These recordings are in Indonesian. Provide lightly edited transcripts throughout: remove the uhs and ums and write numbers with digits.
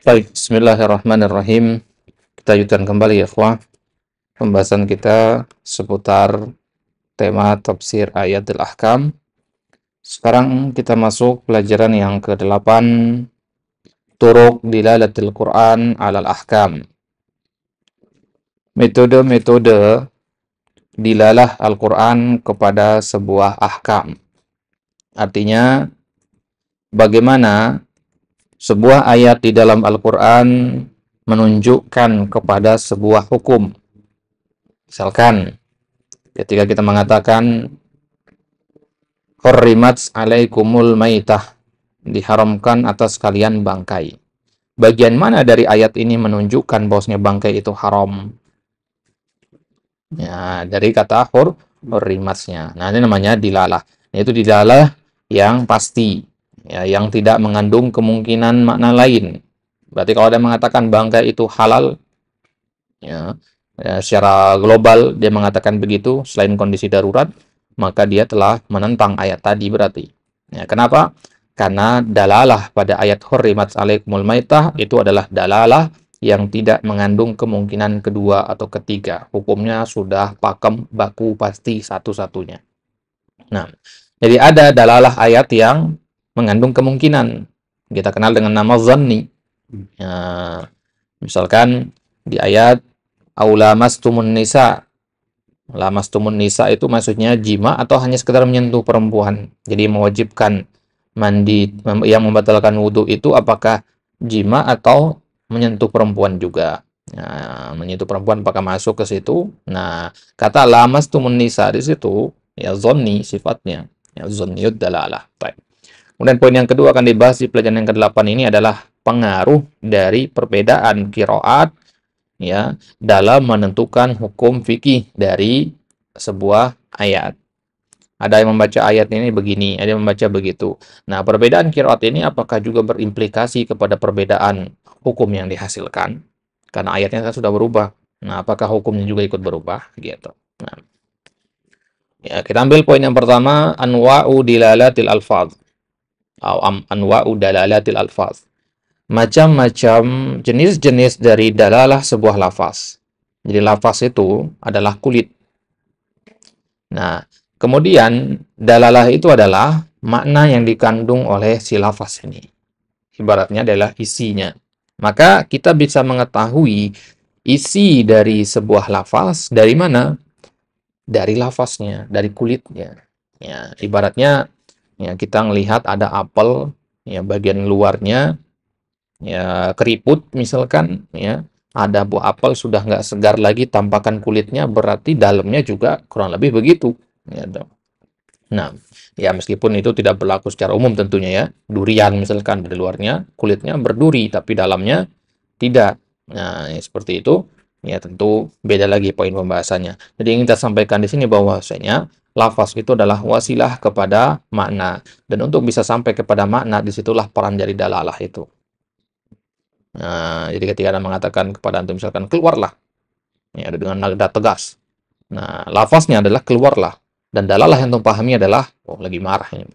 Baik, bismillahirrahmanirrahim. Kita lanjutkan kembali ya, ikhwah. Pembahasan kita seputar tema tafsir ayatul ahkam. Sekarang kita masuk pelajaran yang ke-8, Turuq dilalatil Quran alal ahkam. Metode-metode dilalah Al-Quran kepada sebuah ahkam. Artinya, bagaimana sebuah ayat di dalam Al-Quran menunjukkan kepada sebuah hukum. Misalkan, ketika kita mengatakan hurrimat alaikumul maitah, diharamkan atas kalian bangkai. Bagian mana dari ayat ini menunjukkan bahwasanya bangkai itu haram? Ya, dari kata hurrimatnya. Nah, ini namanya dilalah. Yaitu dilalah yang pasti, ya, yang tidak mengandung kemungkinan makna lain. Berarti kalau ada mengatakan bangkai itu halal, ya, secara global dia mengatakan begitu, selain kondisi darurat, maka dia telah menentang ayat tadi berarti. Ya, kenapa? Karena dalalah pada ayat hurrimat alaikumul maitah itu adalah dalalah yang tidak mengandung kemungkinan kedua atau ketiga. Hukumnya sudah pakem, baku, pasti satu-satunya. Nah, jadi ada dalalah ayat yang mengandung kemungkinan. Kita kenal dengan nama zanni. Ya, misalkan di ayat aulamastumun nisa. Lamastumun nisa itu maksudnya jima atau hanya sekedar menyentuh perempuan. Jadi mewajibkan mandi yang membatalkan wudhu itu apakah jima atau menyentuh perempuan juga. Nah, menyentuh perempuan apakah masuk ke situ? Nah, kata lamastumun nisa di situ ya zonni sifatnya. Ya zonniyud dalalah. Baik. Kemudian poin yang kedua akan dibahas di pelajaran yang ke-8 ini adalah pengaruh dari perbedaan qiraat ya dalam menentukan hukum fikih dari sebuah ayat. Ada yang membaca ayat ini begini, ada yang membaca begitu. Nah, perbedaan qiraat ini apakah juga berimplikasi kepada perbedaan hukum yang dihasilkan? Karena ayatnya kan sudah berubah. Nah, apakah hukumnya juga ikut berubah? Gitu. Nah, ya, kita ambil poin yang pertama, anwa'u dilalatil alfaz. Anwa'u dalalatil alfaz. Macam-macam jenis-jenis dari dalalah sebuah lafaz. Jadi lafaz itu adalah kulit. Nah, kemudian dalalah itu adalah makna yang dikandung oleh si lafaz ini. Ibaratnya adalah isinya. Maka kita bisa mengetahui isi dari sebuah lafaz dari mana? Dari lafaznya, dari kulitnya. Ya, ibaratnya ya kita melihat ada apel, ya bagian luarnya ya keriput misalkan, ya ada buah apel sudah nggak segar lagi tampakan kulitnya, berarti dalamnya juga kurang lebih begitu. Ya, nah, ya meskipun itu tidak berlaku secara umum tentunya ya. Durian misalkan dari luarnya kulitnya berduri tapi dalamnya tidak. Nah, ya, seperti itu. Ya tentu beda lagi poin pembahasannya. Jadi yang kita sampaikan di sini bahwasanya lafaz itu adalah wasilah kepada makna, dan untuk bisa sampai kepada makna disitulah peran dari dalalah itu. Nah, jadi ketika Anda mengatakan kepada antum misalkan keluarlah, ya dengan nada tegas. Nah, lafaznya adalah keluarlah, dan dalalah yang antum pahami adalah oh lagi marah ini.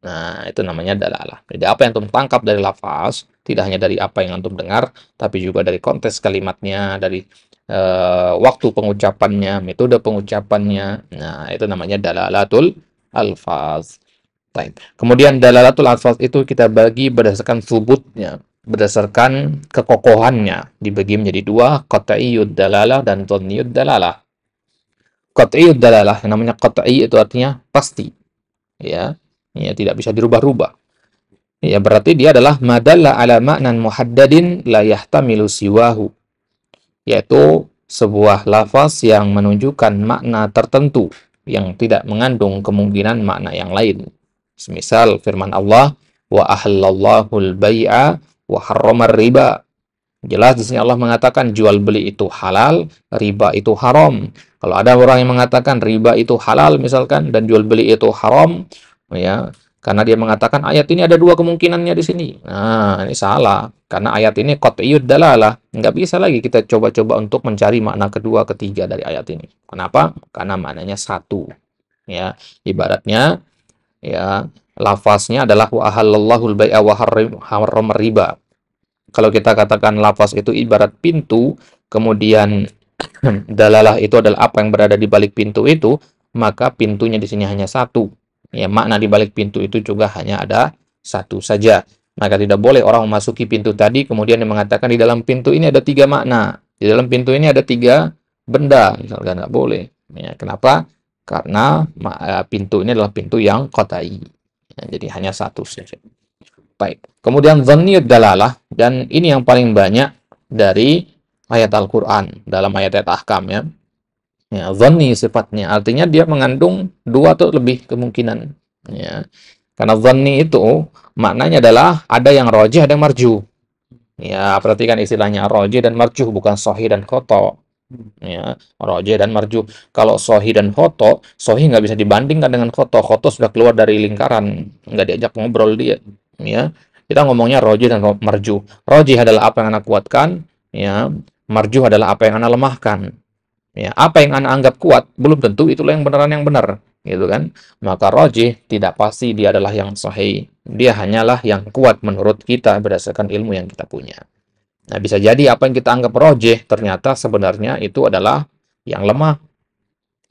Nah, itu namanya dalalah. Jadi apa yang antum tangkap dari lafaz tidak hanya dari apa yang antum dengar, tapi juga dari konteks kalimatnya, dari waktu pengucapannya, metode pengucapannya. Nah, itu namanya dalalatul alfaz. Baik. Kemudian dalalatul alfaz itu kita bagi berdasarkan subutnya, berdasarkan kekokohannya, dibagi menjadi dua, qat'iyyud dalalah dan dhanniyud dalalah. Qat'iyyud dalalah, yang namanya qat'i itu artinya pasti, ya. Ya, tidak bisa dirubah-rubah. Ya, berarti dia adalah madalla ala ma'nan muhaddadin la yahtamilu siwahu. Yaitu sebuah lafaz yang menunjukkan makna tertentu yang tidak mengandung kemungkinan makna yang lain. Semisal firman Allah, wa ahallallahu al-bai'a wa harramar riba. Jelas di sini Allah mengatakan jual beli itu halal, riba itu haram. Kalau ada orang yang mengatakan riba itu halal misalkan dan jual beli itu haram, ya, karena dia mengatakan ayat ini ada dua kemungkinannya di sini. Nah, ini salah. Karena ayat ini qat'iyyud dalalah. Nggak bisa lagi kita coba-coba untuk mencari makna kedua, ketiga dari ayat ini. Kenapa? Karena maknanya satu. Ya, ibaratnya ya lafaznya adalah wa ahallallahu al-bai'a wa harramar riba. Kalau kita katakan lafaz itu ibarat pintu, kemudian dalalah itu adalah apa yang berada di balik pintu itu, maka pintunya di sini hanya satu. Ya, makna di balik pintu itu juga hanya ada satu saja. Maka tidak boleh orang memasuki pintu tadi, kemudian dia mengatakan di dalam pintu ini ada tiga makna. Di dalam pintu ini ada tiga benda, misalkan nggak boleh. Ya, kenapa? Karena pintu ini adalah pintu yang qat'i. Ya, jadi hanya satu saja. Baik. Kemudian dhanniyud dalalah, dan ini yang paling banyak dari ayat Al-Quran dalam ayat-ayat ahkam ya. Ya, dhanni sifatnya artinya dia mengandung dua atau lebih kemungkinan. Ya. Karena dhanni itu maknanya adalah ada yang rajih, ada yang marjuh. Ya, perhatikan istilahnya rajih dan marjuh, bukan sahih dan khoto. Ya, rajih dan marjuh. Kalau sahih dan khoto, sahih nggak bisa dibandingkan dengan khoto. Khoto sudah keluar dari lingkaran, nggak diajak ngobrol dia. Ya, kita ngomongnya rajih dan marjuh. Rajih adalah apa yang Anda kuatkan, ya. Marjuh adalah apa yang Anda lemahkan. Ya, apa yang Anda anggap kuat belum tentu itulah yang beneran yang benar, gitu kan? Maka rajih tidak pasti dia adalah yang sahih. Dia hanyalah yang kuat menurut kita berdasarkan ilmu yang kita punya. Nah, bisa jadi apa yang kita anggap rajih ternyata sebenarnya itu adalah yang lemah.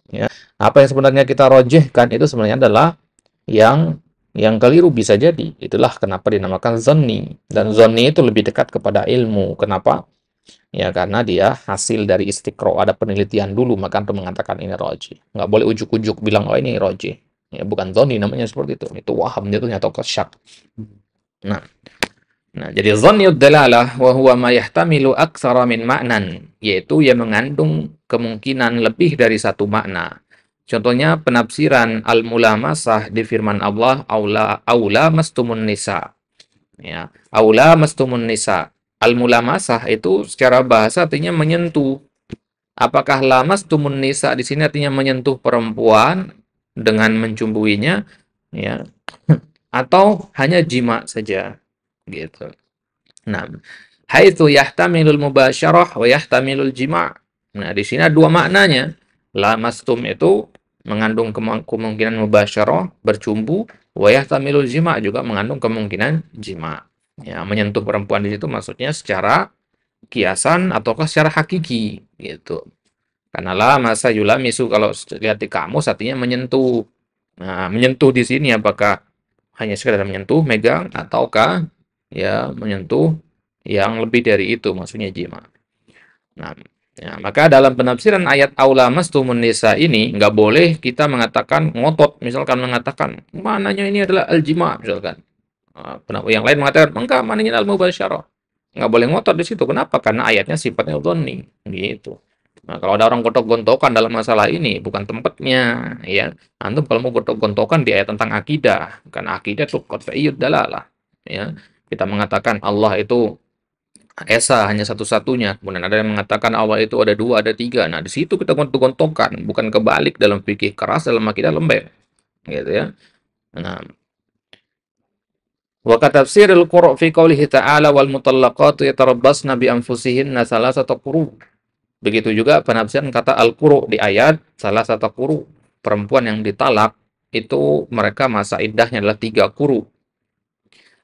Ya. Apa yang sebenarnya kita rajihkan itu sebenarnya adalah yang keliru, bisa jadi. Itulah kenapa dinamakan zanni. Dan zanni itu lebih dekat kepada ilmu. Kenapa? Ya, karena dia hasil dari istiqro, ada penelitian dulu, maka untuk mengatakan ini rajih. Nggak boleh ujuk-ujuk bilang, oh ini rajih. Ya, bukan zanni namanya seperti itu. Itu waham jatuhnya atau kesyak. Nah, jadi dhanniyud dalalah wa huwa ma yahtamilu aktsara min ma'nan, yaitu yang mengandung kemungkinan lebih dari satu makna. Contohnya penafsiran al-mulamasah di firman Allah, aula mastumun nisa. Ya, aula mastumun nisa. Al-mulamasah itu secara bahasa artinya menyentuh. Apakah lamastumun nisa di sini artinya menyentuh perempuan dengan mencumbuinya, ya, atau hanya jima saja, gitu. Nah, haitsu yahtamilul mubasyarah wa yahtamilul jima'. Nah, di sini ada dua maknanya. Lamastum itu mengandung kemungkinan mubasyarah, bercumbu, wa yahtamilul jima' juga mengandung kemungkinan jima'. Ya, menyentuh perempuan di situ maksudnya secara kiasan ataukah secara hakiki, gitu. Karena lamasa yulamisu kalau lihat di kamus artinya menyentuh. Nah, menyentuh di sini apakah hanya sekedar menyentuh, megang, ataukah ya menyentuh yang lebih dari itu, maksudnya jima. Nah, ya, maka dalam penafsiran ayat aula mastumun nisa ini nggak boleh kita mengatakan ngotot, misalkan mengatakan mananya ini adalah al-jima, misalkan. Yang lain mengatakan enggak, mananya al-mubasyarah. Nggak boleh ngotot di situ. Kenapa? Karena ayatnya sifatnya dhanni, gitu. Nah, kalau ada orang gontok-gontokan dalam masalah ini, bukan tempatnya, ya. Antum kalau mau gontok-gontokan di ayat tentang akidah, kan akidah itu qat'iyyud dalalah, ya. Kita mengatakan Allah itu esa, hanya satu-satunya. Kemudian ada yang mengatakan Allah itu ada dua, ada tiga. Nah, di situ kita gontok-gontokan, bukan kebalik dalam fikih keras, dalam akidah lembek, gitu ya. Nah, wa katafsiril quru' fi qoulihi ta'ala wal mutallaqatu yatarabbasna bi anfusihinna salasata quru'. Begitu juga penafsiran kata al-quru' di ayat salasata quru'. Perempuan yang ditalak itu mereka masa iddahnya adalah 3 quru'.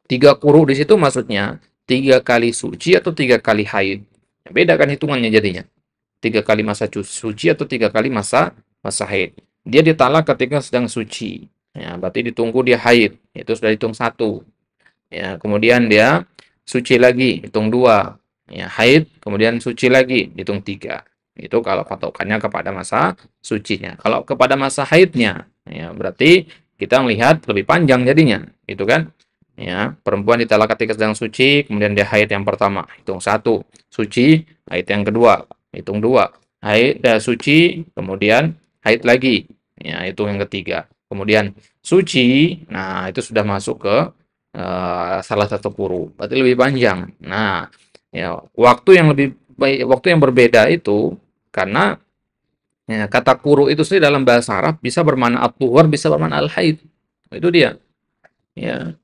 3 quru' di situ maksudnya 3 kali suci atau 3 kali haid. Beda kan hitungannya jadinya. 3 kali masa suci atau 3 kali masa haid. Dia ditalak ketika sedang suci. Ya, berarti ditunggu dia haid. Itu sudah hitung 1. Ya, kemudian dia suci lagi, hitung 2. Ya, haid, kemudian suci lagi, hitung 3. Itu kalau patokannya kepada masa sucinya. Kalau kepada masa haidnya, ya berarti kita melihat lebih panjang jadinya, gitu kan? Ya, perempuan ditalak ketika sedang suci, kemudian dia haid yang pertama, hitung 1. Suci, haid yang kedua, hitung 2. Haid, suci, kemudian haid lagi, ya hitung yang ketiga. Kemudian suci, nah itu sudah masuk ke salah satu quru, berarti lebih panjang. Nah, ya waktu yang lebih baik, waktu yang berbeda itu karena ya, kata quru itu sendiri dalam bahasa Arab bisa bermakna at-tuhur, bisa bermakna al-haid. Itu dia. Ya.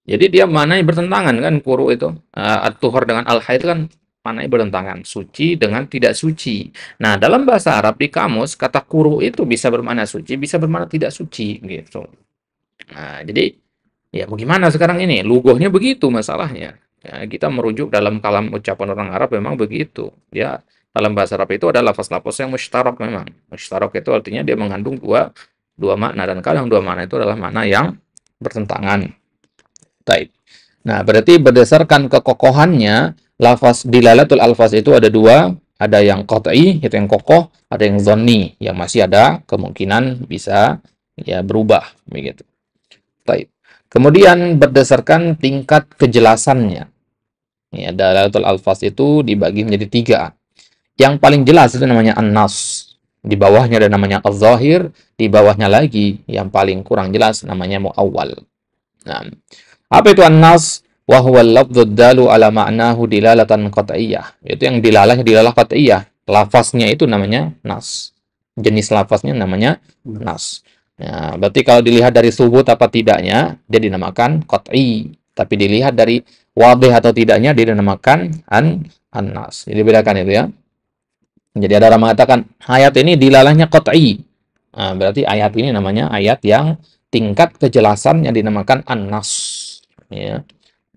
Jadi dia maknanya bertentangan kan quru itu. At-tuhur dengan al-haid kan maknanya bertentangan, suci dengan tidak suci. Nah, dalam bahasa Arab di kamus kata quru itu bisa bermakna suci, bisa bermakna tidak suci gitu. Nah, jadi ya bagaimana sekarang ini? Lugohnya begitu masalahnya. Ya, kita merujuk dalam kalam ucapan orang Arab memang begitu. Ya, dalam bahasa Arab itu ada lafaz-lafaz yang musytarak memang. Musytarak itu artinya dia mengandung dua makna, dan kadang dua makna itu adalah makna yang bertentangan. Taib. Nah, berarti berdasarkan kekokohannya, lafaz dilalatul alfaz itu ada dua, ada yang qat'i, itu yang kokoh, ada yang zonni, yang masih ada kemungkinan bisa ya berubah begitu. Taib. Kemudian berdasarkan tingkat kejelasannya. Ya, dalalatul alfaz itu dibagi menjadi tiga. Yang paling jelas itu namanya an-nas. Di bawahnya ada namanya az-zahir, di bawahnya lagi yang paling kurang jelas namanya muawwal. Nah, apa itu an-nas? Wa huwa al-lafdhu dalu ala ma'nahu dilalatan qat'iyyah. Itu yang dilalah qat'iyyah. Lafaznya itu namanya nas. Jenis lafaznya namanya nas. Nah, berarti kalau dilihat dari subut apa tidaknya, dia dinamakan qat'i. Tapi dilihat dari wadih atau tidaknya, dia dinamakan an-nas. Jadi bedakan itu ya. Jadi ada orang mengatakan ayat ini dilalahnya qat'i. Nah, berarti ayat ini namanya ayat yang tingkat kejelasan yang dinamakan an-nas. Ya.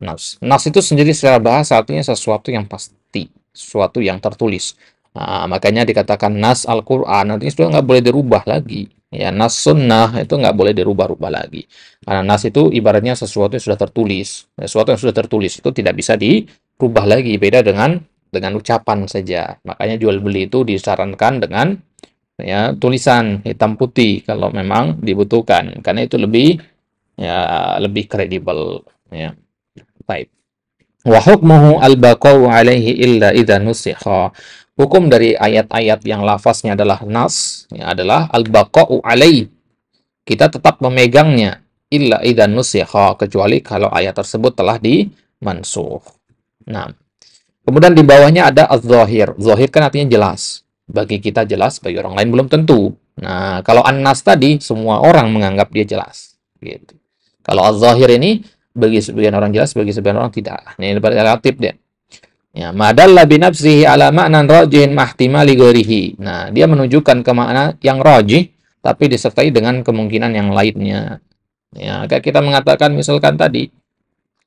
Nas. Nas itu sendiri secara bahasa artinya sesuatu yang pasti, sesuatu yang tertulis. Nah, makanya dikatakan nas Al-Quran, artinya sudah nggak boleh dirubah lagi. Ya, nas sunnah itu nggak boleh dirubah-rubah lagi. Karena nas itu ibaratnya sesuatu yang sudah tertulis. Sesuatu yang sudah tertulis itu tidak bisa dirubah lagi. Beda dengan ucapan saja. Makanya jual beli itu disarankan dengan ya tulisan hitam putih kalau memang dibutuhkan. Karena itu lebih kredibel. Ya. Baik. Wa hukmuhu al-baqa'u alaihi illa idza nusikha. Hukum dari ayat-ayat yang lafaznya adalah nas, ya, adalah al-baqa'u alaihi. Kita tetap memegangnya illa idza nusikha, kecuali kalau ayat tersebut telah dimansukh. Nah, kemudian di bawahnya ada az-zahir. Zahir kan artinya jelas. Bagi kita jelas, bagi orang lain belum tentu. Nah, kalau an-nas tadi semua orang menganggap dia jelas, gitu. Kalau az-zahir ini bagi sebagian orang jelas, bagi sebagian orang tidak. Ini relatif deh. Ya, madalla binafsihi ala ma'nan rajihin mahtimali ghairihi. Nah, dia menunjukkan ke makna yang rajih tapi disertai dengan kemungkinan yang lainnya. Ya, kayak kita mengatakan misalkan tadi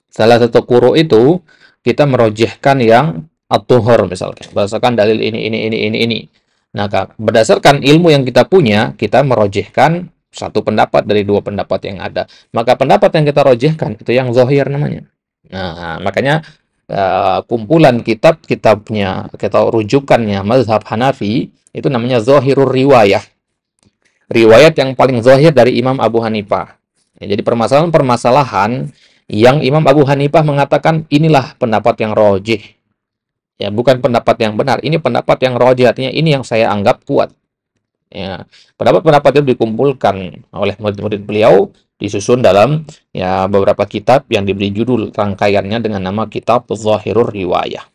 salah satu quru itu kita merojihkan yang at-tuhur misalkan. Berdasarkan dalil ini. Nah, berdasarkan ilmu yang kita punya, kita merojihkan satu pendapat dari dua pendapat yang ada. Maka pendapat yang kita rojihkan itu yang zahir namanya. Nah, makanya kumpulan kitabnya, kita rujukannya mazhab Hanafi itu namanya zahirur riwayah. Riwayat yang paling zahir dari Imam Abu Hanifah. Ya, jadi permasalahan-permasalahan yang Imam Abu Hanifah mengatakan inilah pendapat yang rojih. Ya, bukan pendapat yang benar. Ini pendapat yang rojih, artinya ini yang saya anggap kuat. Ya, pendapat-pendapat itu dikumpulkan oleh murid-murid beliau, disusun dalam ya beberapa kitab yang diberi judul rangkaiannya dengan nama kitab Zahirur Riwayah.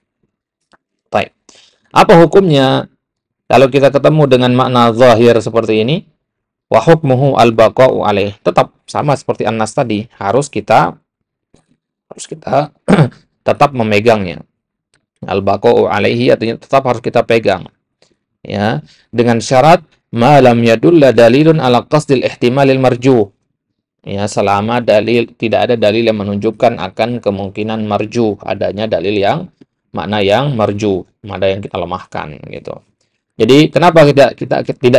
Baik. Apa hukumnya kalau kita ketemu dengan makna zahir seperti ini? Wa hukmuhu al-baqa'u alaih. Tetap sama seperti an-nas tadi, harus kita tetap memegangnya. Al-baqa'u alaihi artinya tetap harus kita pegang. Ya, dengan syarat ma lam yadulla dalilun ala qasdil ihtimalil marjuh. Ya, selama tidak ada dalil yang menunjukkan akan kemungkinan marjuh, adanya dalil yang makna yang marjuh, makna yang kita lemahkan gitu. Jadi kenapa tidak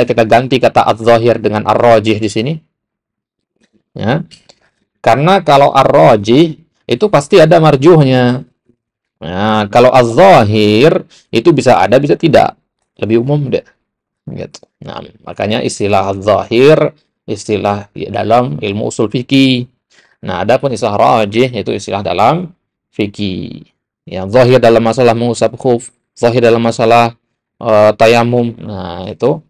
kita ganti kata az-zahir dengan ar-rajih di sini? Ya. Karena kalau ar-rajih itu pasti ada marjuhnya. Nah, kalau az-zahir itu bisa ada bisa tidak. Lebih umum deh. Gitu. Nah, makanya istilah zahir istilah dalam ilmu usul fikih. Nah, adapun istilah rajih itu istilah dalam fikih. Ya, zahir dalam masalah mengusap khuf, zahir dalam masalah tayamum. Nah, itu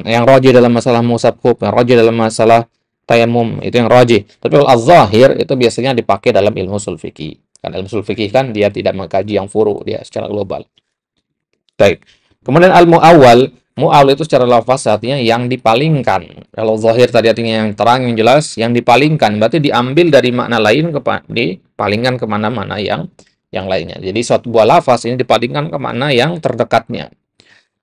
yang rajih dalam masalah mengusap khuf, yang rajih dalam masalah tayamum, itu yang rajih. Tapi kalau az-zahir itu biasanya dipakai dalam ilmu usul fikih. Karena ilmu usul fikih kan dia tidak mengkaji yang furu, dia secara global. Baik. Kemudian al-mu'awwal, mu'awwal itu secara lafaz artinya yang dipalingkan. Kalau zahir tadi artinya yang terang, yang jelas, yang dipalingkan berarti diambil dari makna lain dipalingkan ke mana-mana yang lainnya. Jadi suatu buah lafaz ini dipalingkan ke makna yang terdekatnya.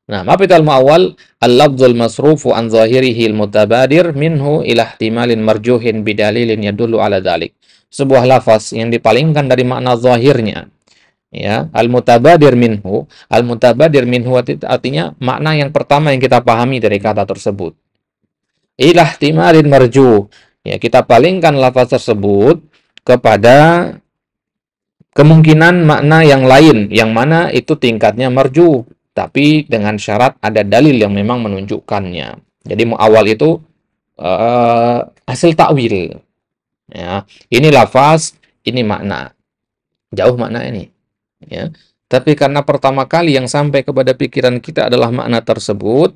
Nah, apa itu al-mu'awwal? Al-lafzul masrufu an zahirihi al-mutabadir minhu ila ihtimalin marjuhin bidalilin yadullu ala dhalik. sebuah lafaz yang dipalingkan dari makna zahirnya, ya, al-mutabadir minhu artinya makna yang pertama yang kita pahami dari kata tersebut. Ilah timarin marju, ya, kita palingkan lafaz tersebut kepada kemungkinan makna yang lain, yang mana itu tingkatnya marju, tapi dengan syarat ada dalil yang memang menunjukkannya. Jadi muawal itu hasil takwil. Ya, ini lafaz, ini makna. Jauh makna ini. Ya. Tapi karena pertama kali yang sampai kepada pikiran kita adalah makna tersebut,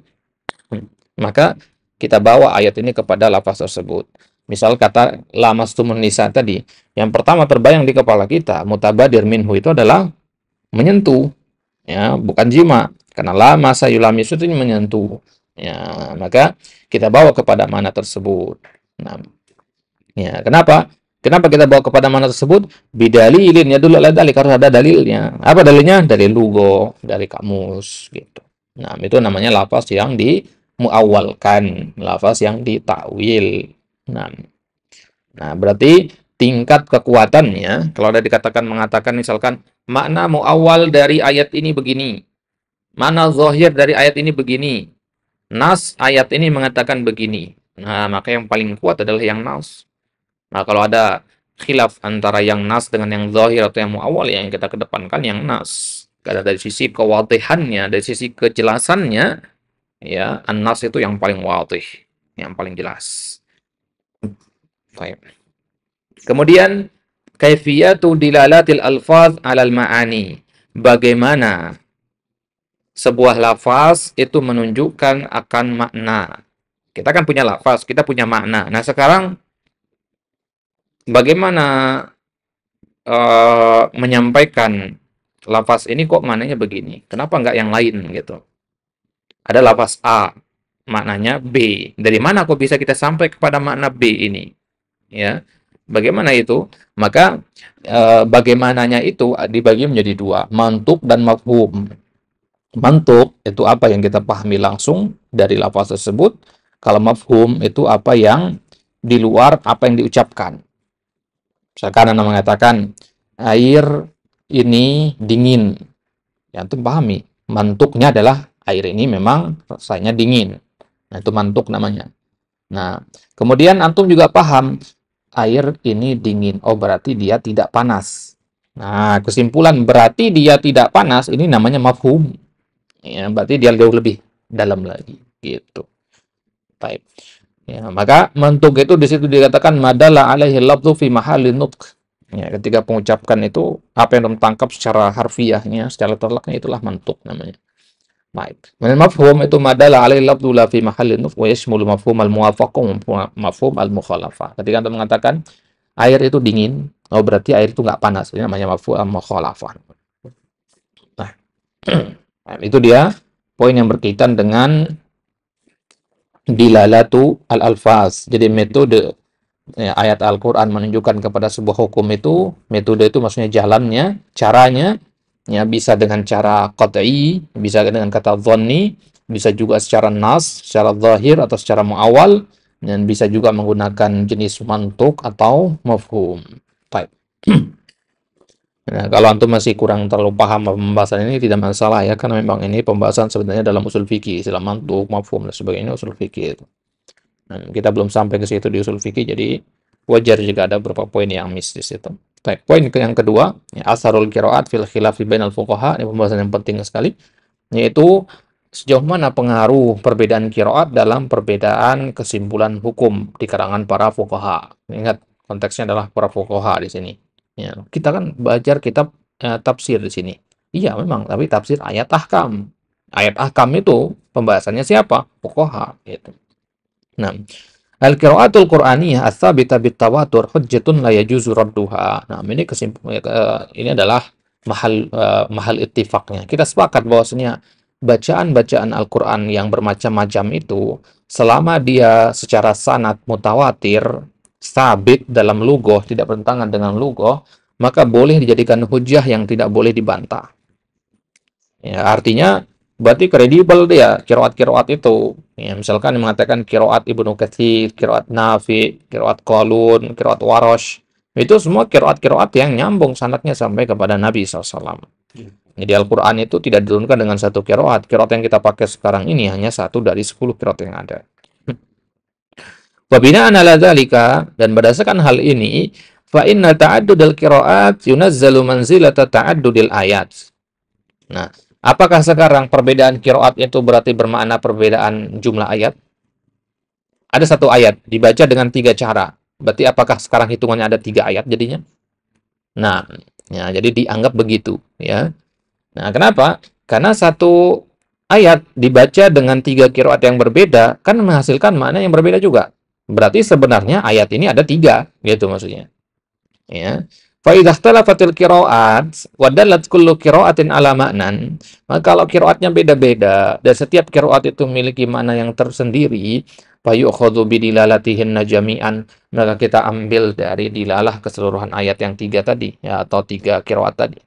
maka kita bawa ayat ini kepada lafaz tersebut. Misal kata lamastumun nisa tadi, yang pertama terbayang di kepala kita, mutabadir minhu itu adalah menyentuh, ya, bukan jima. Karena lama sayulamis itu menyentuh. Ya, maka kita bawa kepada makna tersebut. Nah, ya, kenapa? Kenapa kita bawa kepada mana tersebut? Bidalilin ya dulu ada dalil, harus ada dalilnya. Apa dalilnya? Dari lugo, dari kamus gitu. Nah, itu namanya lafaz yang dimuawwalkan, lafaz yang ditakwil. Nah, berarti tingkat kekuatannya kalau ada dikatakan mengatakan misalkan makna muawwal dari ayat ini begini. Makna zahir dari ayat ini begini. Nas ayat ini mengatakan begini. Nah, maka yang paling kuat adalah yang nas. Nah, kalau ada khilaf antara yang nas dengan yang zahir atau yang muawwal, yang kita kedepankan yang nas. Karena dari sisi kewadihannya, dari sisi kejelasannya, ya, an-nas itu yang paling wadih, yang paling jelas. Baik. Kemudian, kaifiyatu dilalatil alfaz alal ma'ani. Bagaimana sebuah lafaz itu menunjukkan akan makna. Kita kan punya lafaz, kita punya makna. Nah, sekarang bagaimana menyampaikan lafaz ini kok maknanya begini? Kenapa nggak yang lain gitu? Ada lafaz A, maknanya B. Dari mana kok bisa kita sampai kepada makna B ini? Ya, bagaimana itu? Maka bagaimananya itu dibagi menjadi dua, mantuk dan mafhum. Mantuk itu apa yang kita pahami langsung dari lafaz tersebut. Kalau mafhum itu apa yang di luar apa yang diucapkan. Misalkan Anda mengatakan air ini dingin, ya antum pahami. Mantuknya adalah air ini memang rasanya dingin. Nah, itu mantuk namanya. Nah, kemudian antum juga paham air ini dingin. Oh, berarti dia tidak panas. Nah, kesimpulan berarti dia tidak panas ini namanya mafhum. Ya, berarti dia jauh lebih dalam lagi gitu. Baik. Ya, maka mantuk itu di situ dikatakan madalla alaihi lafdhu fi mahallin nutq. Ya, ketika pengucapkan itu apa yang ditangkap secara harfiahnya, secara terleknya itulah mantuk namanya. Baik. Dan mafhum itu madalla alaihi lafdhu la fi mahallin nutq wa yashmulu mafhum al-muwafaqah wa mafhum al-mukhalafah. Ketika Anda mengatakan air itu dingin, oh berarti air itu nggak panas. Ini namanya mafhum al-mukhalafah. Nah, itu dia poin yang berkaitan dengan dilalatu al-alfaz. Jadi metode ya, ayat Al-Quran menunjukkan kepada sebuah hukum itu, metode itu maksudnya jalannya, caranya, ya bisa dengan cara qat'i, bisa dengan kata dhanni, bisa juga secara nas, secara zahir atau secara muawal, dan bisa juga menggunakan jenis mantuk atau mafhum. Baik. Nah, kalau antum masih kurang terlalu paham pembahasan ini tidak masalah ya, karena memang ini pembahasan sebenarnya dalam usul fikih, istilah mantuk, mafhum dan sebagainya usul fikih itu. Nah, kita belum sampai ke situ di usul fikih, jadi wajar jika ada beberapa poin yang miss di situ. Baik, poin yang kedua, ya, asarul qiraat fil khilafi bainal fuqaha, ini pembahasan yang penting sekali, yaitu sejauh mana pengaruh perbedaan qiraat dalam perbedaan kesimpulan hukum di kalangan para fuqaha. Ingat, konteksnya adalah para fuqaha di sini. Ya, kita kan belajar kitab tafsir di sini. Iya memang, tapi tafsir ayat ahkam. Ayat ahkam itu pembahasannya siapa? Fuqaha gitu. Nah, al-qiraatul Qur'aniyah ats-tsabita bit-tawatur hujjatun la yajuzu radduha. Nah, ini ini adalah mahal ittifaqnya. Kita sepakat bahwasanya bacaan-bacaan Al-Qur'an yang bermacam-macam itu selama dia secara sanad mutawatir, sabit dalam lugoh, tidak bertentangan dengan lugoh, maka boleh dijadikan hujjah yang tidak boleh dibantah. Ya, artinya berarti kredibel dia qiraat-qiraat itu. Ya, misalkan mengatakan qiraat Ibnu Katsir, qiraat Nafi, qiraat Qalun, qiraat Warash, Itu semua qiraat-qiraat yang nyambung sanadnya sampai kepada Nabi SAW. Jadi Al-Quran itu tidak diturunkan dengan satu qiraat. Qiraat yang kita pakai sekarang ini hanya satu dari 10 qiraat yang ada. Wa bina'an 'ala dzalika, dan berdasarkan hal ini, fa inna ta'addudal qiraat yunazzalu manzilata ta'addudil ayat. Nah, apakah sekarang perbedaan qiraat itu berarti bermakna perbedaan jumlah ayat? Ada satu ayat dibaca dengan 3 cara. Berarti apakah sekarang hitungannya ada 3 ayat jadinya? Nah, ya, jadi dianggap begitu, ya. Nah, kenapa? Karena satu ayat dibaca dengan 3 qiraat yang berbeda, kan menghasilkan makna yang berbeda juga. Berarti sebenarnya ayat ini ada 3, gitu maksudnya. Ya. Fa idza ikhtalafatil qiraat wa dallat kullu qiraatin ala ma'nan, maka kalau qiraatnya beda-beda dan setiap qiraat itu memiliki makna yang tersendiri, fa yu'khadhu bi dilalatihinna jami'an, maka kita ambil dari dilalah keseluruhan ayat yang 3 tadi, ya, atau 3 qiraat tadi.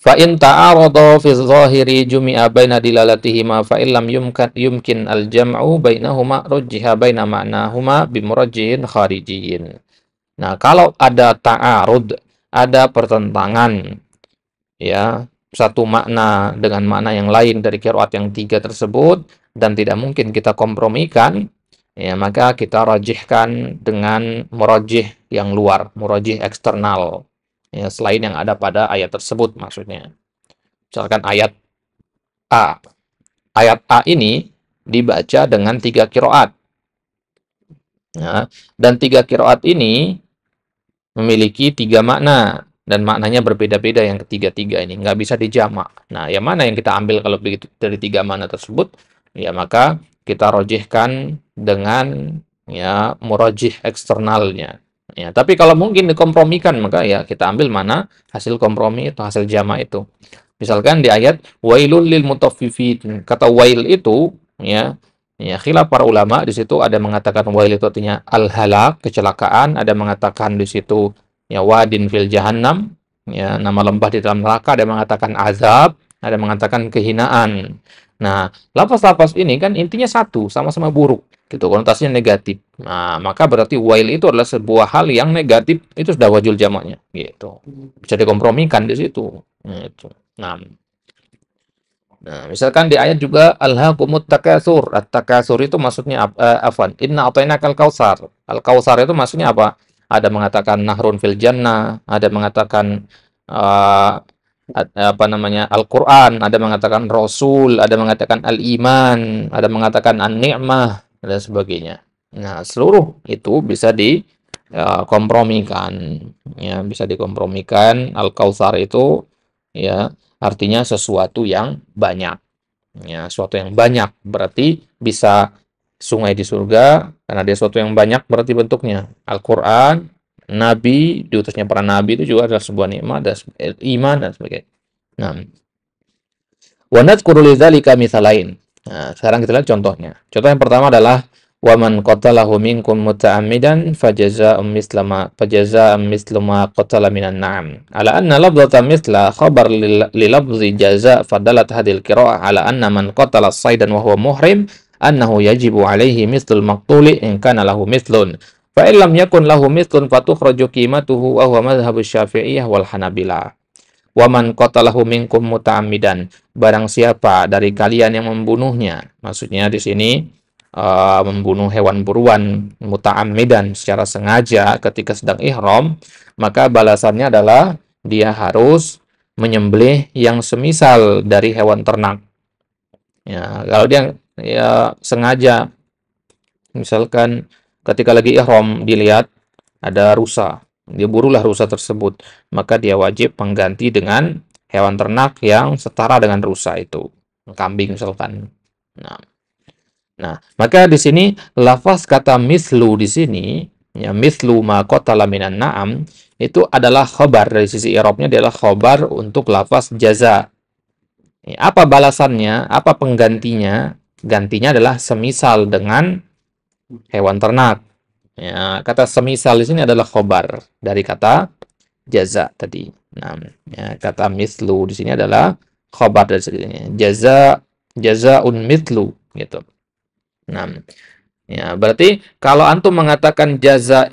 Fa in ta'arada fi dhahiri jumi'a baina dilalatihima fa illam yumkin al-jam'u bainahuma rujjiha baina ma'nahuma bimurajjihin kharijiyyin. Nah, kalau ada ta'arud, ada pertentangan, ya, satu makna dengan makna yang lain dari qiraat yang 3 tersebut dan tidak mungkin kita kompromikan, ya, maka kita rajihkan dengan murajjih yang luar, murajjih eksternal, ya, selain yang ada pada ayat tersebut maksudnya. Misalkan ayat A. Ayat A ini dibaca dengan 3 qiraat. Ya, dan 3 qiraat ini memiliki 3 makna dan maknanya berbeda-beda yang ketiga-tiga ini, nggak bisa dijamak. Nah, yang mana yang kita ambil kalau begitu dari 3 makna tersebut? Ya, maka kita rojihkan dengan, ya, murajih eksternalnya. Ya, tapi kalau mungkin dikompromikan, maka ya kita ambil mana hasil kompromi atau hasil jamak itu. Misalkan di ayat wailul lil mutaffifin, kata wail itu, ya, ya, khilaf para ulama di situ, ada mengatakan wail itu artinya al-halak, kecelakaan, ada mengatakan di situ, ya, wadin fil jahannam, ya, nama lembah di dalam neraka, ada mengatakan azab, ada mengatakan kehinaan. Nah, lafaz-lafaz ini kan intinya satu, sama-sama buruk, gitu, konotasinya negatif. Nah, maka berarti wail itu adalah sebuah hal yang negatif, itu sudah wajul jamaknya, gitu. Bisa dikompromikan di situ. Gitu. Nah, misalkan di ayat juga alhaqumut takatsur. At-takatsur itu maksudnya afwan, inna atainakal kautsar. Al-kautsar itu maksudnya apa? Ada mengatakan nahrun fil jannah, ada mengatakan apa namanya? Al-Qur'an, ada mengatakan rasul, ada mengatakan al-iman, ada mengatakan an-ni'mah dan sebagainya. Nah, seluruh itu bisa dikompromikan, ya, bisa dikompromikan. Al-Kautsar itu, ya, artinya sesuatu yang banyak. Ya, sesuatu yang banyak berarti bisa sungai di surga, karena dia sesuatu yang banyak berarti bentuknya. Al-Quran, Nabi, diutusnya para Nabi itu juga adalah sebuah nikmat, dan iman, dan sebagainya. Nah, wa nadhkuru lidzalika mitsalain. Nah, sekarang kita lihat contohnya. Contoh yang pertama adalah wa man qatalahu minkum muta'ammidan fajazaa'un mislu ma qatala minan na'am. Ala anna lafdhata mithla khabar li lafzi jaza' fadalat hadhil qira'ah ala anna man qatala as-saydan wa huwa muhrim annahu yajibu alaihi mithlul maqtuli in kana lahu mithlun. Fa in lam yakun lahu mithlun fatukhraju qimatuhu wa huwa madhhabu Syafi'iyah wal Hanabilah. Waman qatalahu minkum muta'ammidan, barang siapa dari kalian yang membunuhnya, maksudnya di sini membunuh hewan buruan muta'ammidan secara sengaja ketika sedang ihram, maka balasannya adalah dia harus menyembelih yang semisal dari hewan ternak. Ya, kalau dia, ya, sengaja, misalkan ketika lagi ihram dilihat ada rusa, dia burulah rusa tersebut, maka dia wajib mengganti dengan hewan ternak yang setara dengan rusa itu, kambing misalkan. Nah, maka di sini lafaz kata mislu di sini, ya, mislu ma qatala minan na'am, itu adalah khobar, dari sisi i'rabnya adalah khobar untuk lafaz jaza. Apa balasannya? Apa penggantinya? Gantinya adalah semisal dengan hewan ternak. Ya, kata semisal di sini adalah khobar dari kata jaza tadi. Nah, ya, kata mislu di sini adalah khobar dari sini. Jazaun mithlu, gitu. Nah, Ya, berarti kalau antum mengatakan jaza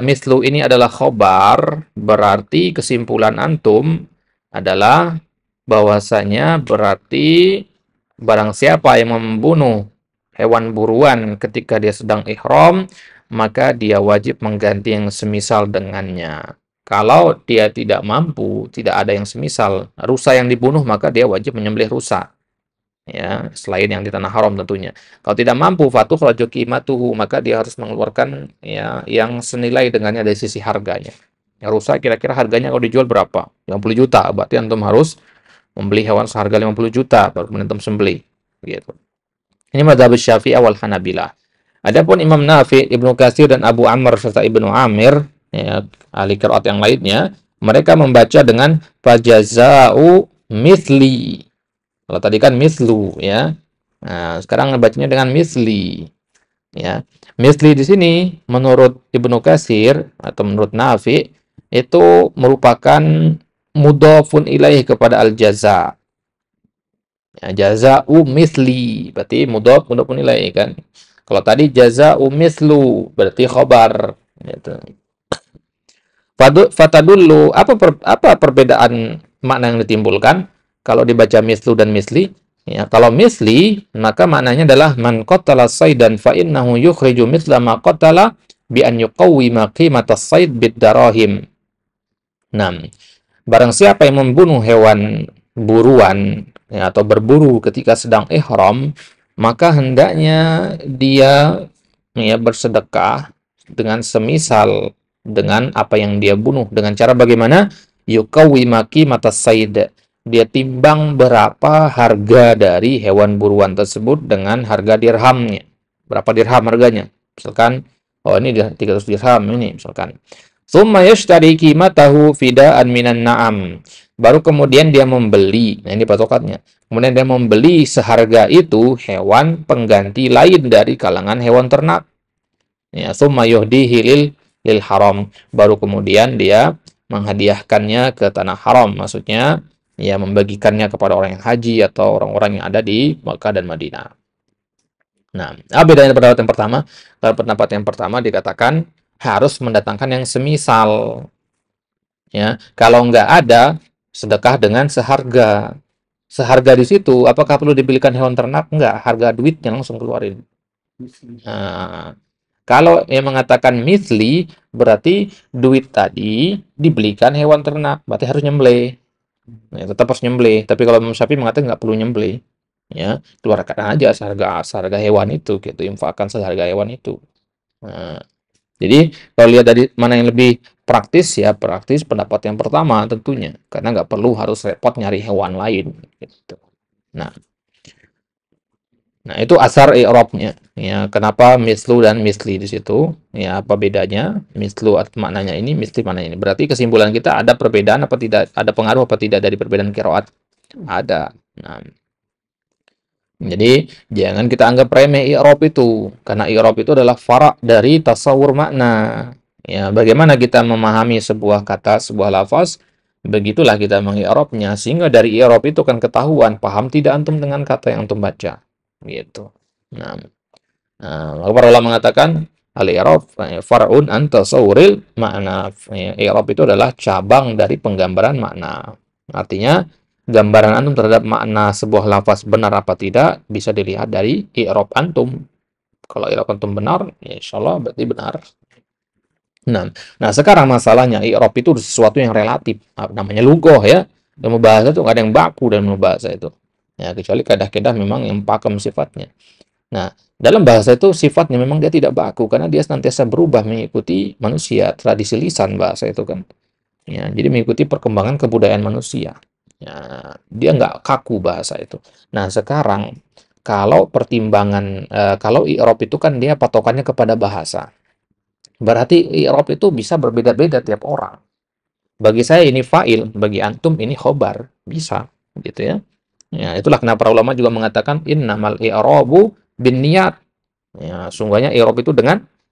mislu ini adalah khobar, berarti kesimpulan antum adalah bahwasanya berarti barang siapa yang membunuh hewan buruan ketika dia sedang ihram, maka dia wajib mengganti yang semisal dengannya. Kalau dia tidak mampu, tidak ada yang semisal rusa yang dibunuh, maka dia wajib menyembelih rusa. Ya, selain yang di tanah haram tentunya. Kalau tidak mampu fatukhraju qimatuhu, maka dia harus mengeluarkan ya yang senilai dengannya dari sisi harganya. Yang rusak kira-kira harganya kalau dijual berapa? 50 juta. Berarti antum harus membeli hewan seharga 50 juta baru kemudian antum sembelih. Gitu. Ini mazhab Syafi'i awal Hanabilah. Adapun Imam Nafi, Ibnu Katsir dan Abu Amr serta Ibnu Amir, ya, ahli qiraat yang lainnya, mereka membaca dengan fajaza'u mithli. Kalau tadi kan mislu, ya. Nah, sekarang ngebacanya dengan misli, ya. Misli di sini menurut Ibnu Katsir atau menurut Nafi itu merupakan mudhafun ilaih kepada al-jaza. Ya, jaza'u misli berarti mudhafun ilaih kan. Kalau tadi jaza'u mislu berarti khobar gitu. Fatadullu apa perbedaan makna yang ditimbulkan kalau dibaca mislu dan misli? Ya, kalau misli maka maknanya adalah man qatala saydan fa innahu yukhriju mithla ma qatala bi an yuqawwima qimatas sayd bid darahim. Nah, barang siapa yang membunuh hewan buruan ya, atau berburu ketika sedang ihram, maka hendaknya dia ya bersedekah dengan semisal dengan apa yang dia bunuh. Dengan cara bagaimana? Yukawimaki mata said. Dia timbang berapa harga dari hewan buruan tersebut dengan harga dirhamnya. Berapa dirham harganya? Misalkan, oh ini 300 dirham ini misalkan. Tsumma yashtari qimatahu fida'an minan na'am. Baru kemudian dia membeli. Nah, ini patokannya. Kemudian dia membeli seharga itu hewan pengganti lain dari kalangan hewan ternak. Ya, tsumma yuhdihi lil haram. Baru kemudian dia menghadiahkannya ke tanah haram. Maksudnya, ya membagikannya kepada orang yang haji atau orang-orang yang ada di Makkah dan Madinah. Nah, apa bedanya pendapat yang pertama? Kalau pendapat yang pertama dikatakan harus mendatangkan yang semisal. Ya, kalau nggak ada, sedekah dengan seharga. Seharga di situ, apakah perlu dibelikan hewan ternak? Nggak, harga duitnya langsung keluarin. Nah, kalau yang mengatakan misli, berarti duit tadi dibelikan hewan ternak, berarti harus nyembelih. Nah, tetap harus nyembelih. Tapi kalau Imam Syafi'i mengatakan nggak perlu nyembelih. Ya, keluarkan aja seharga hewan itu, gitu, infakkan seharga hewan itu. Nah, jadi kalau lihat dari mana yang lebih praktis, ya praktis pendapat yang pertama tentunya, karena nggak perlu harus repot nyari hewan lain. Gitu. Nah, nah itu asar i'rabnya. Ya, kenapa mislu dan misli di situ? Ya, apa bedanya? Mislu maknanya ini, misli maknanya ini. Berarti kesimpulan kita ada perbedaan apa tidak? Ada pengaruh apa tidak dari perbedaan qiraat? Ada. Nah, jadi jangan kita anggap remeh i'rab itu, karena i'rab itu adalah fara' dari tasawur makna. Ya, bagaimana kita memahami sebuah kata, sebuah lafaz, begitulah kita mengi'rabnya, sehingga dari i'rab itu kan ketahuan paham tidak antum dengan kata yang antum baca. Gitu. Nah, maka para ulama mengatakan al-i'rab far'un an tasawuril makna. I'rab itu adalah cabang dari penggambaran makna. Artinya gambaran antum terhadap makna sebuah lafaz benar apa tidak bisa dilihat dari i'rab antum. Kalau i'rab antum benar, ya insyaallah berarti benar. Nah, sekarang masalahnya i'rab itu sesuatu yang relatif. Namanya lughah ya. Ilmu bahasa itu nggak ada yang baku dalam ilmu bahasa itu. Ya, kecuali kaedah-kaedah memang yang pakem sifatnya. Nah, dalam bahasa itu sifatnya memang dia tidak baku karena dia senantiasa berubah mengikuti manusia, tradisi lisan bahasa itu kan. Ya, jadi mengikuti perkembangan kebudayaan manusia. Ya, dia nggak kaku bahasa itu. Nah, sekarang kalau kalau i'rab itu kan dia patokannya kepada bahasa. Berarti i'rab itu bisa berbeda-beda tiap orang. Bagi saya ini fa'il, bagi antum ini khobar, bisa gitu ya. Ya, itulah kenapa para ulama juga mengatakan innamal i'rabu binniyat. Ya, sungguhnya i'rab itu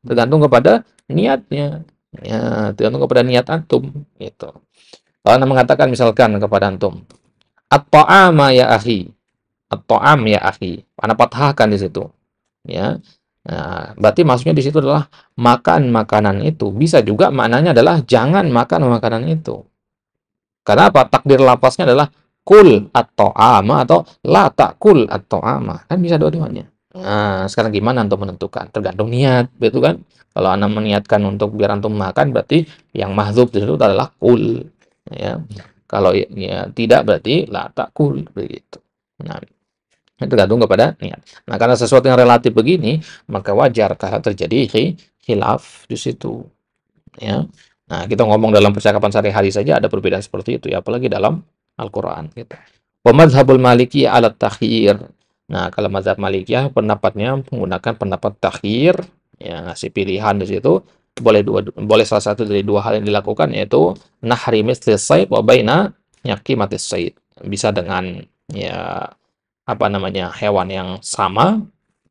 tergantung kepada niatnya. Ya, tergantung kepada niat antum gitu. Kalau anda mengatakan misalkan kepada antum, at-ta'ama ya akhi. At-ta'am ya akhi. Anda pathahkan di situ. Ya. Nah, berarti maksudnya di situ adalah makan makanan itu. Bisa juga maknanya adalah jangan makan makanan itu. Karena apa? Takdir lafaznya adalah kul atau ama atau la takul atau ama. Kan bisa dua-duanya. Nah, sekarang gimana untuk menentukan? Tergantung niat, betul kan? Kalau Anda meniatkan untuk biar antum makan, berarti yang mahdzuf di situ adalah kul. Ya. Kalau ya, tidak berarti la takul begitu. Nah, itu tergantung kepada niat. Nah, karena sesuatu yang relatif begini, maka wajar kalau terjadi khilaf di situ. Ya. Nah, kita ngomong dalam percakapan sehari-hari saja ada perbedaan seperti itu ya, apalagi dalam Al-Qur'an gitu. Wa madzhabul Malikiyah 'ala takhyir. Nah, kalau mazhab Malikiyah pendapatnya menggunakan pendapat takhyir, ya ngasih pilihan di situ boleh salah satu dari dua hal yang dilakukan yaitu nahri mithlis sayd wa baina yaqimatis sayd. Bisa dengan ya apa namanya hewan yang sama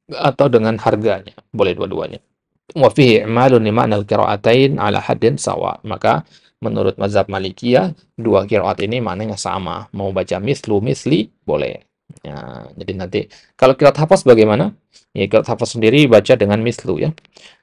atau dengan harganya, boleh dua-duanya. Wa fihi i'malun li ma'nal qira'atain ala haddin sawa. Maka menurut mazhab Malikiyah, dua qiraat ini maknanya sama. Mau baca mislu, misli, boleh. Ya, jadi nanti kalau qiraat hafaz bagaimana? Ya, qiraat hafaz sendiri baca dengan mislu ya.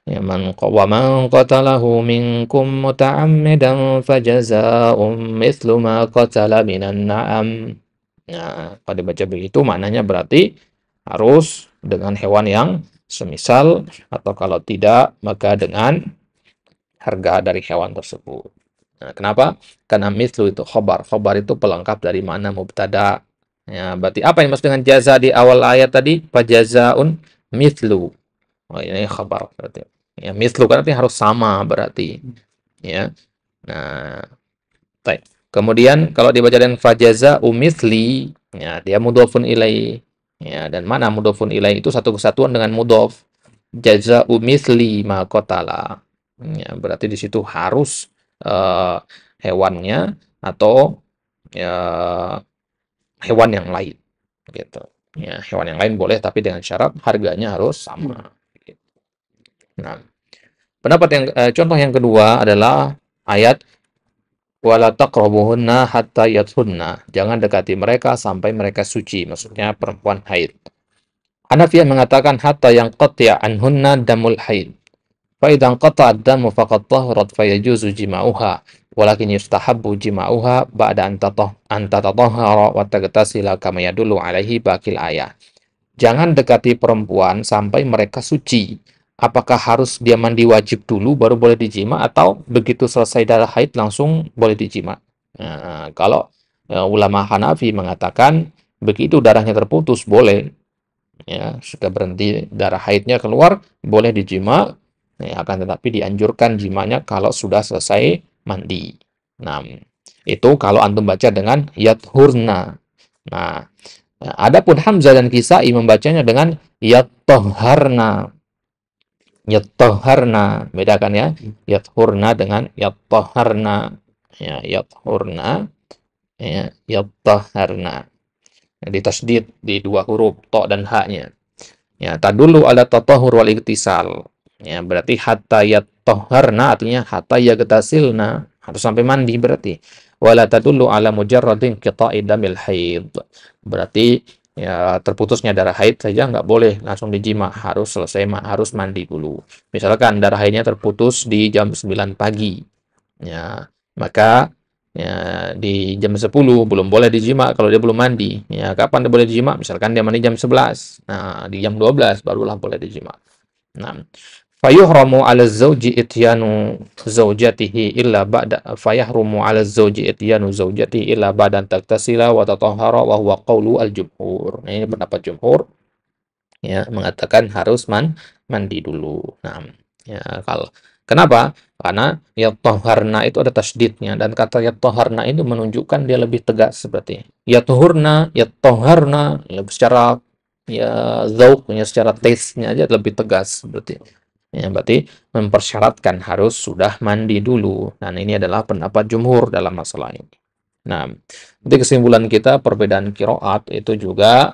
Ya, wa man qatalahu minkum muta'ammidan fajaza'un mislu ma qatala minan na'am. Nah, pada baca begitu maknanya berarti harus dengan hewan yang semisal atau kalau tidak maka dengan harga dari hewan tersebut. Nah, kenapa? Karena mithlu itu khobar. Khobar itu pelengkap dari mana mubtada. Ya, berarti apa yang maksud dengan jaza di awal ayat tadi? Fajazaun mithlu. Oh, ini khobar berarti. Ya, mithlu kan artinya harus sama berarti. Ya. Nah, baik. Kemudian kalau dibaca dengan fajaza umithli, ya dia mudhofun ilai. Ya, dan mana mudhofun ilai itu satu kesatuan dengan mudhof. Jaza umithli ma qatala. Ya, berarti di situ harus eh, hewannya atau ya, hewan yang lain gitu. Ya, hewan yang lain boleh tapi dengan syarat harganya harus sama. Nah, pendapat yang contoh yang kedua adalah ayat wala taqrabuhunna hatta yathunna. Jangan dekati mereka sampai mereka suci, maksudnya perempuan haid. Hanafiyah mengatakan hatta yang qati'a anhunna damul haid. Fa idza qata'a ad-damu faqad taharat fa yajuzu jima'uha. Walakin yustahabbu jima'uha ba'da an tatatahhara wa taghtasila kama yadullu alaihi baqil ayah. Jangan dekati perempuan sampai mereka suci. Apakah harus dia mandi wajib dulu baru boleh dijima atau begitu selesai darah haid langsung boleh dijima? Nah, kalau ulama Hanafi mengatakan begitu darahnya terputus boleh, ya sudah berhenti darah haidnya keluar boleh dijima, ya, akan tetapi dianjurkan jimanya kalau sudah selesai mandi. Nah, itu kalau antum baca dengan yathurna. Nah, adapun Hamzah dan Kisai membacanya dengan yattahharna. Yattahharna, bedakan ya. Yathurna dengan yattahharna. Ya, yathurna, ya, yattahharna. Ditasdid di dua huruf to dan ha-nya. Ya, tadullu ala tatahhur wal iktisal. Ya, berarti hatta yattahharna artinya hatta yagtasilna, harus sampai mandi berarti. Wala tadullu ala mujarradin qita'i damil haid. Berarti ya terputusnya darah haid saja nggak boleh langsung dijima, harus selesai harus mandi dulu. Misalkan darah haidnya terputus di jam 9 pagi. Ya, maka ya di jam 10 belum boleh dijima kalau dia belum mandi. Ya, kapan dia boleh dijima? Misalkan dia mandi jam 11. Nah, di jam 12 barulah boleh dijima. Nah, fayuhramu 'ala zawji ityanu zaujatihi illa ba'da fayahrumu 'ala zawji ityanu zaujatihi illa ba'da taktasila wa tatahhara wa huwa qaulu al-jumhur. Nah, ini pendapat jumhur ya mengatakan harus mandi dulu. Nah, ya kalau kenapa? Karena yatahharna itu ada tasdidnya dan kata yatahharna itu menunjukkan dia lebih tegas seperti yatuhurna, yatahharna secara ya zauqnya secara taste-nya aja lebih tegas seperti ya berarti mempersyaratkan harus sudah mandi dulu. Dan ini adalah pendapat jumhur dalam masalah ini. Nah, jadi kesimpulan kita perbedaan qiraat itu juga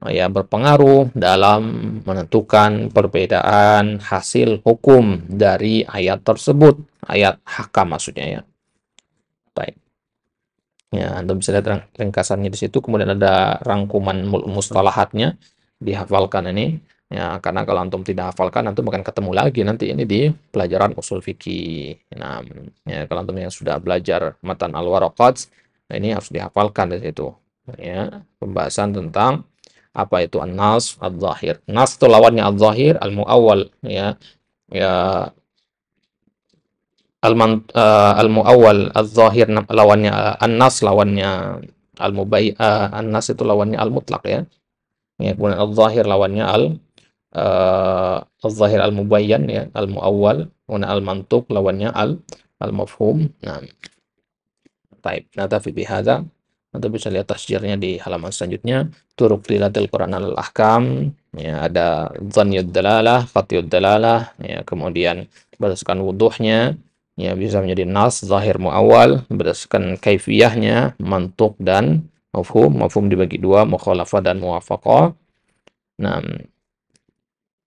ya berpengaruh dalam menentukan perbedaan hasil hukum dari ayat tersebut, ayat hakam maksudnya ya. Baik. Ya, Anda bisa lihat ringkasannya di situ, kemudian ada rangkuman mustalahatnya dihafalkan ini. Ya, karena kalau antum tidak hafalkan, antum akan ketemu lagi nanti ini di pelajaran usul fikih. Nah, ya, kalau antum yang sudah belajar matan al-waraqat, nah ini harus dihafalkan di situ. Ya, pembahasan tentang apa itu an-nas, al-zahir. Nas itu lawannya al-zahir, al-mu'awwal. Ya, ya al-mu'awwal, al-zahir lawannya an-nas, lawannya an-nas itu lawannya al-mutlaq ya. Ya, kemudian al-zahir lawannya al-zahir al-mubayyan ya, al-muawwal, kemudian al-mantuq lawannya al-mafhum. Nah, baik. Naktafi bihadza. Nanti bisa lihat tasjirnya di halaman selanjutnya. Turuq dilatil Quran al-ahkam. Ya, ada dhanniyud dalalah, qat'iyud dalalah, ya, kemudian berdasarkan wuduhnya, ya bisa menjadi nas, zahir, muawwal, berdasarkan kaifiyahnya, mantuq dan mafhum. Mafhum dibagi dua, mukhalafah dan muwafaqah. Nah,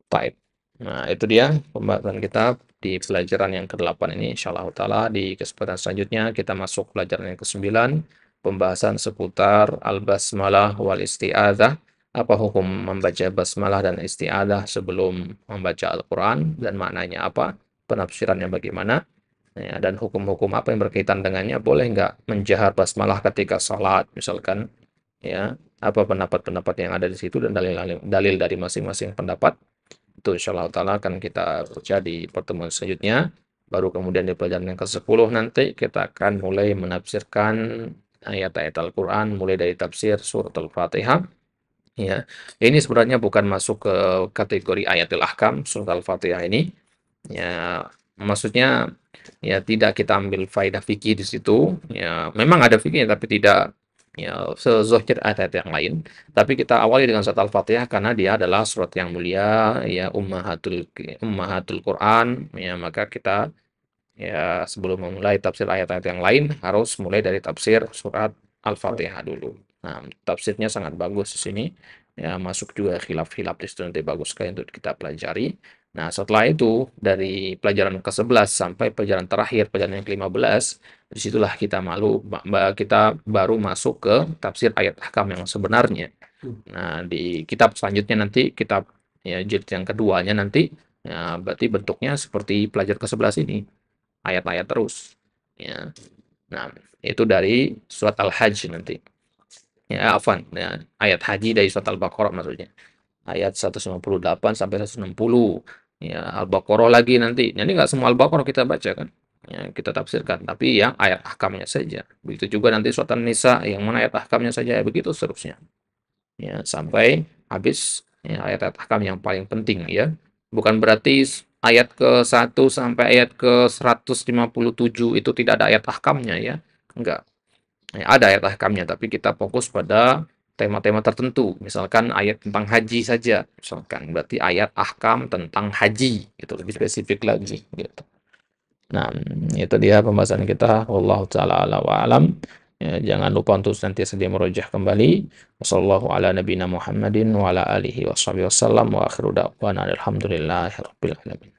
Taib. Nah, itu dia pembahasan kita di pelajaran yang ke-8 ini. Insyaallah taala di kesempatan selanjutnya kita masuk pelajaran yang ke-9, pembahasan seputar al-basmalah wal isti'adzah. Apa hukum membaca basmalah dan isti'adzah sebelum membaca Al-Qur'an dan maknanya apa? Penafsirannya bagaimana? Ya, dan hukum-hukum apa yang berkaitan dengannya? Boleh nggak menjahar basmalah ketika salat misalkan? Ya, apa pendapat-pendapat yang ada di situ dan dalil dari masing-masing pendapat? Itu insyaallah taala akan kita baca di pertemuan selanjutnya. Baru kemudian di pelajaran yang ke-10 nanti kita akan mulai menafsirkan ayat-ayat Al-Qur'an mulai dari tafsir surat Al-Fatihah ya. Ini sebenarnya bukan masuk ke kategori ayatul ahkam surat Al-Fatihah ini. Ya, maksudnya ya tidak kita ambil faidah fikih di situ. Ya, memang ada fikihnya tapi tidak ya sezahir ayat yang lain. Tapi kita awali dengan surat Al-Fatihah karena dia adalah surat yang mulia, ya ummahatul Quran. Ya, maka kita ya sebelum memulai tafsir ayat-ayat yang lain harus mulai dari tafsir surat Al-Fatihah dulu. Nah, tafsirnya sangat bagus di sini. Ya, masuk juga khilaf-khilaf di situ nanti bagus sekali untuk kita pelajari. Nah, setelah itu dari pelajaran ke-11 sampai pelajaran terakhir, pelajaran yang ke-15, disitulah kita baru masuk ke tafsir ayat ahkam yang sebenarnya. Nah, di kitab selanjutnya nanti kitab ya jilid yang keduanya nanti ya, berarti bentuknya seperti pelajaran ke-11 ini ayat-ayat terus. Ya. Nah, itu dari surat Al-Hajj nanti. Ya, afwan, ya, ayat haji dari surat Al-Baqarah maksudnya. Ayat 158 sampai 160. Ya, Al-Baqarah lagi nanti. Jadi nggak semua Al-Baqarah kita baca kan. Ya, kita tafsirkan, tapi yang ayat ahkamnya saja. Begitu juga nanti surat An-Nisa yang mana ayat ahkamnya saja, begitu seterusnya. Ya, sampai habis ya, ayat-ayat ahkam yang paling penting ya. Bukan berarti ayat ke 1 sampai ayat ke 157 itu tidak ada ayat ahkamnya ya. Enggak. Ya, ada ayat ahkamnya tapi kita fokus pada tema-tema tertentu. Misalkan ayat tentang haji saja. Misalkan berarti ayat ahkam tentang haji itu lebih spesifik lagi gitu. Nah, itu dia pembahasan kita. Wallahu taala ala wa alam. Ya, jangan lupa untuk senantiasa dimurojaah kembali. Wassallallahu ala nabiyina Muhammadin wa ala alihi washabihi wasallam wa akhiru da'wana alhamdulillahi rabbil alamin.